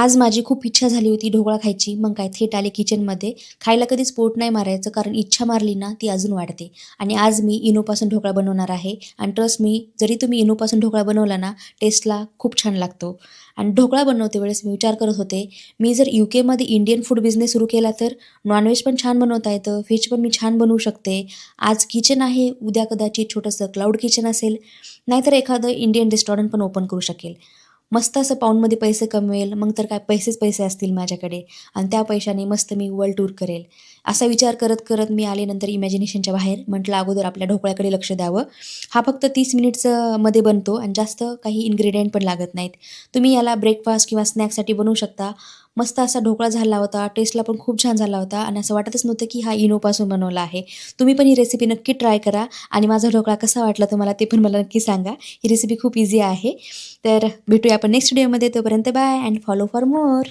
आज माझी खूप इच्छा झाली होती ढोकळा खायची. मग काय थेट आले किचनमध्ये. खायला कधीच पोट नाही मारायचं, कारण इच्छा मारली ना ती अजून वाढते. आणि आज मी इनोपासून ढोकळा बनवणार आहे. आणि ट्रस्ट मी, जरी तुम्ही इनोपासून ढोकळा बनवला ना, टेस्टला खूप छान लागतो. आणि ढोकळा बनवते वेळेस मी विचार करत होते, मी जर यूकेमध्ये इंडियन फूड बिझनेस सुरू केला तर नॉनव्हेज पण छान बनवता येतं, व्हेज पण मी छान बनवू शकते. आज किचन आहे, उद्या कदाचित छोटंसं क्लाउड किचन असेल, नाहीतर एखादं इंडियन रेस्टॉरंट पण ओपन करू शकेल. मस्त असं पाऊंडमध्ये पैसे कमवेल, मग तर काय पैसेच पैसे असतील माझ्याकडे आणि त्या पैशाने मस्त मी वर्ल्ड टूर करेल. असा विचार करत करत मी आले नंतर इमॅजिनेशनच्या बाहेर. म्हटलं अगोदर आपल्या ढोकळ्याकडे लक्ष द्यावं. हा फक्त 30 मिनिट्समध्ये मध्ये बनतो आणि जास्त काही इन्ग्रेडियंट पण लागत नाहीत. तुम्ही याला ब्रेकफास्ट किंवा स्नॅक्ससाठी बनवू शकता. मस्त असा ढोकळा झाला होता, टेस्टला पण खूप छान झाला होता आणि असं वाटतच नव्हतं की हा इनोपासून बनवला आहे. तुम्ही पण ही रेसिपी नक्की ट्राय करा आणि माझा ढोकळा कसा वाटला तुम्हाला ते पण मला नक्की सांगा. ही रेसिपी खूप इझी आहे. तर भेटूया आपण नेक्स्ट व्हिडिओमध्ये. तोपर्यंत bye and follow for more.